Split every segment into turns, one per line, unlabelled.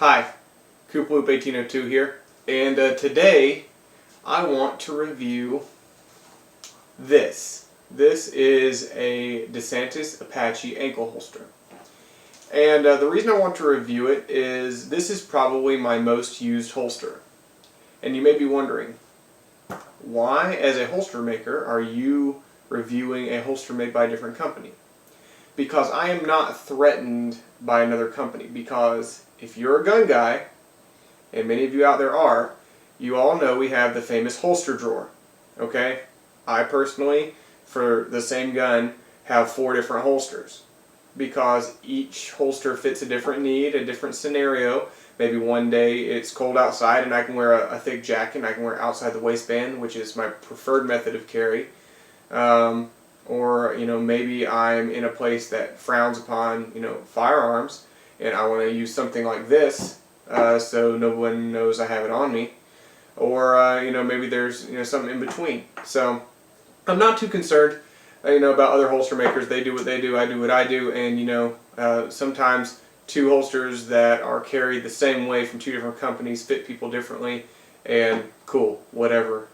Hi, Loop 1802 here, and today I want to review this. This is a Desantis Apache ankle holster. And the reason I want to review it is this is probably my most used holster. And you may be wondering, why as a holster maker are you reviewing a holster made by a different company? Because I am not threatened by another company, because if you're a gun guy, and many of you out there are, you all know we have the famous holster drawer. Okay? I personally, for the same gun, have 4 different holsters, because each holster fits a different need, a different scenario. Maybe one day it's cold outside and I can wear a thick jacket and I can wear it outside the waistband, which is my preferred method of carry. Or maybe I'm in a place that frowns upon firearms, and I want to use something like this so no one knows I have it on me. Or maybe there's something in between. So I'm not too concerned about other holster makers. They do what they do, I do what I do, and sometimes 2 holsters that are carried the same way from 2 different companies fit people differently. And cool, whatever.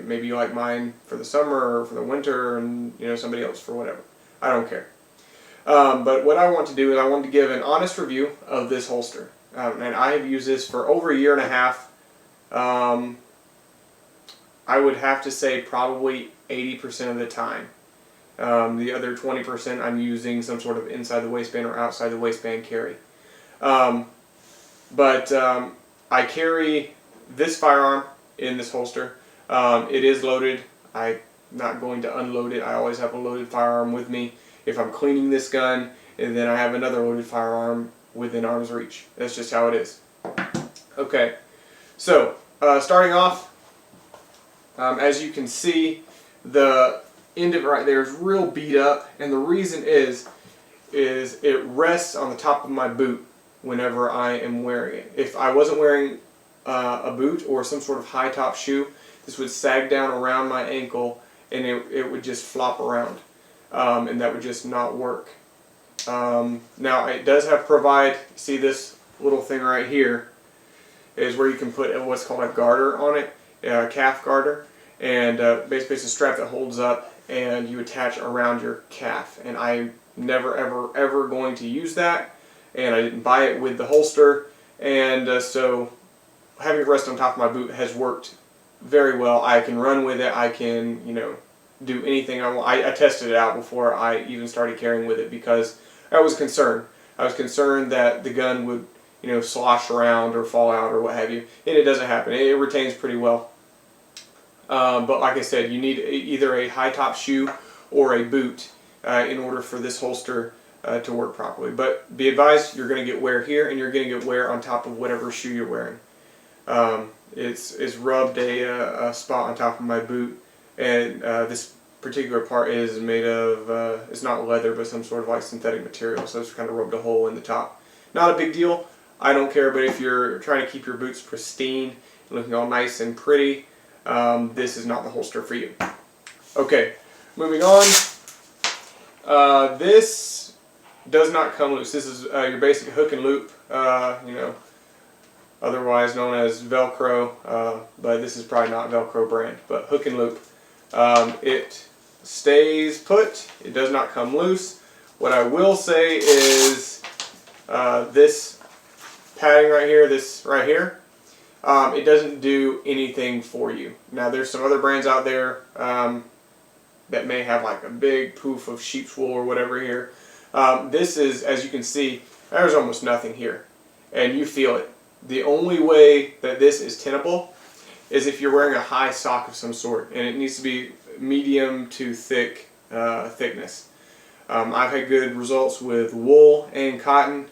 Maybe you like mine for the summer or for the winter, and somebody else for whatever. I don't care. But what I want to do is I want to give an honest review of this holster. And I have used this for over a year and a half. I would have to say probably 80% of the time. The other 20% I'm using some sort of inside the waistband or outside the waistband carry. I carry this firearm in this holster. It is loaded. I'm not going to unload it. I always have a loaded firearm with me if I'm cleaning this gun, and then I have another loaded firearm within arm's reach. That's just how it is. Okay, so starting off, as you can see, the end of it right there is real beat up, and the reason is it rests on the top of my boot whenever I am wearing it. If I wasn't wearing a boot or some sort of high top shoe, this would sag down around my ankle and it would just flop around, and that would just not work. Now it does see this little thing right here is where you can put what's called a garter on it, a calf garter, and basically it's a strap that holds up and you attach around your calf, and I never ever going to use that, and I didn't buy it with the holster, and so having it rest on top of my boot has worked very well. I can run with it. I can, do anything I want. I tested it out before I even started carrying with it because I was concerned. I was concerned that the gun would, slosh around or fall out or what have you, and it doesn't happen. It retains pretty well. But like I said, you need either a high top shoe or a boot in order for this holster to work properly. But be advised, you're going to get wear here, and you're going to get wear on top of whatever shoe you're wearing. It's rubbed a spot on top of my boot, and this particular part is made of, it's not leather, but some sort of like synthetic material, so it's kind of rubbed a hole in the top. Not a big deal, I don't care, but if you're trying to keep your boots pristine and looking all nice and pretty, this is not the holster for you. Okay, moving on. This does not come loose. This is your basic hook and loop, otherwise known as Velcro, but this is probably not Velcro brand, but hook and loop. It stays put. It does not come loose. What I will say is this padding right here, it doesn't do anything for you. Now there's some other brands out there that may have like a big poof of sheep's wool or whatever here. This is, as you can see, there's almost nothing here, and you feel it. The only way that this is tenable is if you're wearing a high sock of some sort, and it needs to be medium to thick thickness. I've had good results with wool and cotton.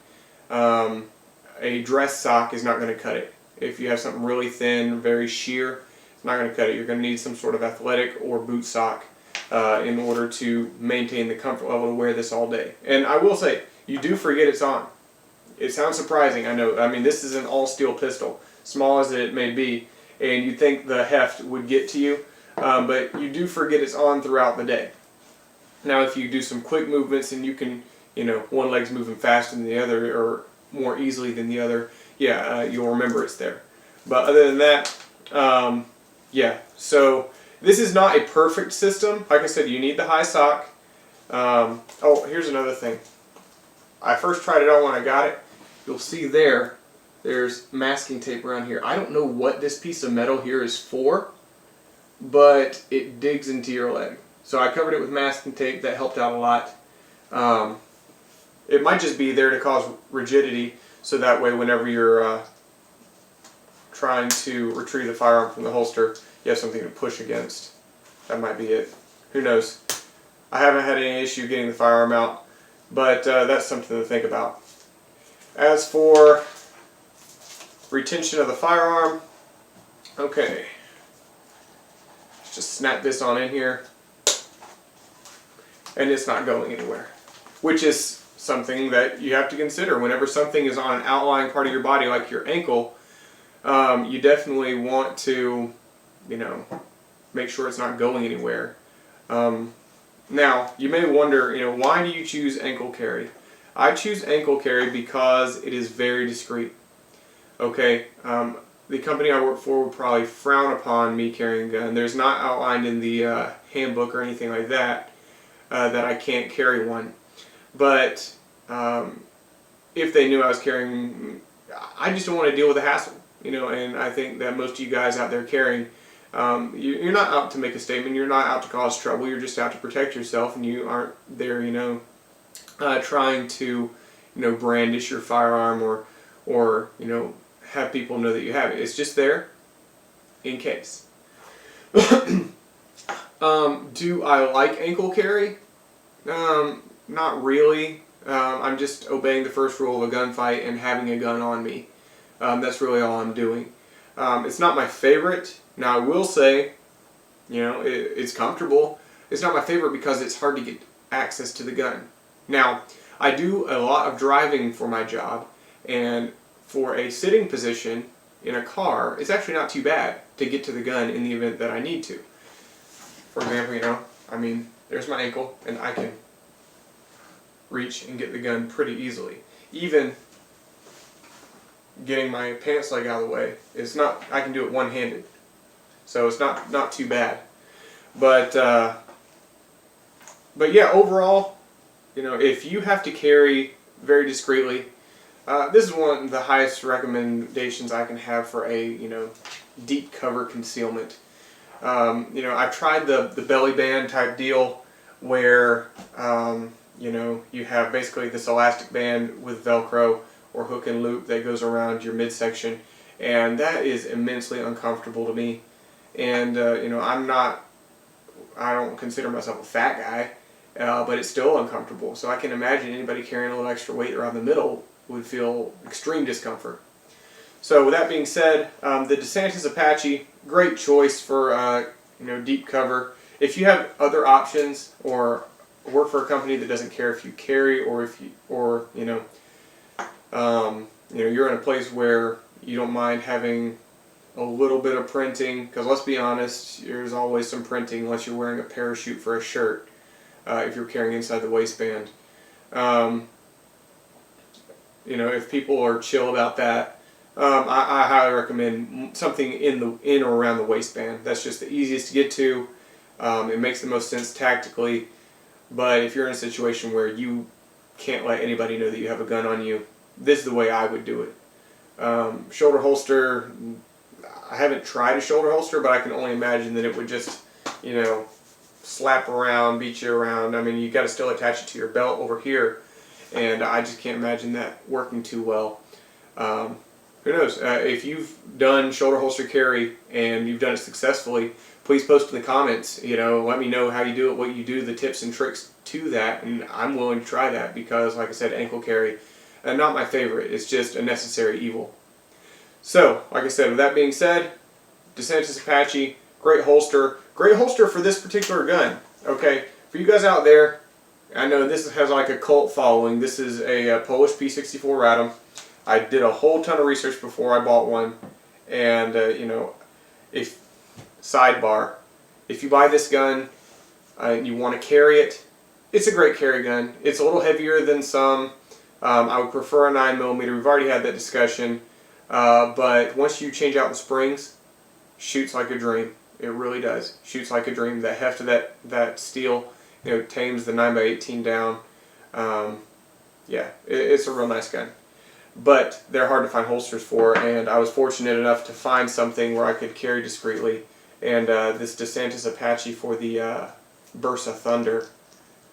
A dress sock is not going to cut it. If you have something really thin, very sheer, it's not going to cut it. You're going to need some sort of athletic or boot sock in order to maintain the comfort level to wear this all day. And I will say, you do forget it's on. It sounds surprising, I know. I mean, this is an all-steel pistol, small as it may be, and you'd think the heft would get to you, but you do forget it's on throughout the day. Now, if you do some quick movements and you can, one leg's moving faster than the other, or more easily than the other, yeah, you'll remember it's there. But other than that, yeah. So this is not a perfect system. Like I said, you need the high sock. Oh, here's another thing. I first tried it on when I got it. You'll see there's masking tape around here. I don't know what this piece of metal here is for, but it digs into your leg. So I covered it with masking tape. That helped out a lot. It might just be there to cause rigidity, so that way whenever you're trying to retrieve the firearm from the holster, you have something to push against. That might be it. Who knows? I haven't had any issue getting the firearm out, but that's something to think about. As for retention of the firearm, okay, let's just snap this on in here, and it's not going anywhere, which is something that you have to consider whenever something is on an outlying part of your body like your ankle. You definitely want to, make sure it's not going anywhere. Now, you may wonder, why do you choose ankle carry? I choose ankle carry because it is very discreet. Okay, the company I work for would probably frown upon me carrying a gun. There's not outlined in the handbook or anything like that that I can't carry one. But if they knew I was carrying, I just don't want to deal with the hassle. And I think that most of you guys out there carrying, you're not out to make a statement, you're not out to cause trouble, you're just out to protect yourself, and you aren't there, trying to, brandish your firearm or have people know that you have it. It's just there in case. Do I like ankle carry? Not really. I'm just obeying the first rule of a gunfight and having a gun on me. That's really all I'm doing. It's not my favorite. Now I will say, it's comfortable. It's not my favorite because it's hard to get access to the gun. Now, I do a lot of driving for my job, and for a sitting position in a car, it's actually not too bad to get to the gun in the event that I need to. For example, there's my ankle, and I can reach and get the gun pretty easily. Even getting my pants leg out of the way, I can do it one-handed. So it's not too bad. But yeah, overall, if you have to carry very discreetly, this is one of the highest recommendations I can have for a, deep cover concealment. I've tried the belly band type deal where, you have basically this elastic band with Velcro or hook and loop that goes around your midsection, and that is immensely uncomfortable to me. And I don't consider myself a fat guy, but it's still uncomfortable. So I can imagine anybody carrying a little extra weight around the middle would feel extreme discomfort. So with that being said, the Desantis Apache, great choice for deep cover. If you have other options or work for a company that doesn't care if you carry or you're in a place where you don't mind having a little bit of printing, because let's be honest, there's always some printing unless you're wearing a parachute for a shirt, if you're carrying inside the waistband. If people are chill about that, I highly recommend something in or around the waistband. That's just the easiest to get to. It makes the most sense tactically, but if you're in a situation where you can't let anybody know that you have a gun on you, this is the way I would do it. Shoulder holster, I haven't tried a shoulder holster, but I can only imagine that it would just, slap around, beat you around. You got to still attach it to your belt over here, and I just can't imagine that working too well. Who knows? If you've done shoulder holster carry and you've done it successfully, please post in the comments. Let me know how you do it, what you do, the tips and tricks to that, and I'm willing to try that because, like I said, ankle carry, not my favorite. It's just a necessary evil. So, like I said, with that being said, Desantis Apache, great holster for this particular gun. Okay, for you guys out there, I know this has like a cult following. This is a Polish P64 Radom. I did a whole ton of research before I bought one, and sidebar, if you buy this gun and you want to carry it, it's a great carry gun. It's a little heavier than some. I would prefer a 9mm. We've already had that discussion. But once you change out the springs, shoots like a dream. It really does. Shoots like a dream. The heft of that steel, tames the 9x18 down. Yeah, it's a real nice gun. But they're hard to find holsters for, and I was fortunate enough to find something where I could carry discreetly. And this Desantis Apache for the Bursa Thunder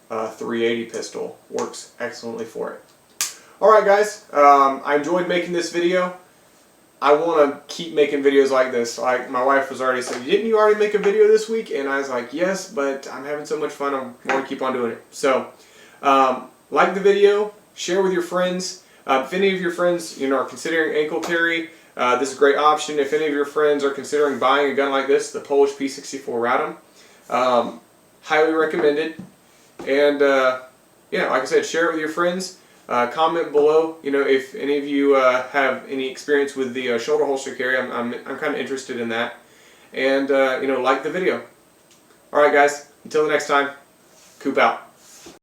380 pistol works excellently for it. Alright guys, I enjoyed making this video. I want to keep making videos like this. Like my wife was already saying, didn't you already make a video this week? And I was like, yes, but I'm having so much fun, I want to keep on doing it. So, like the video, share with your friends. If any of your friends are considering ankle carry, this is a great option. If any of your friends are considering buying a gun like this, the Polish P64 Radom, highly recommended. And yeah, like I said, share it with your friends. Comment below, if any of you have any experience with the shoulder holster carry. I'm kind of interested in that. And like the video. All right, guys. Until the next time, Coop out.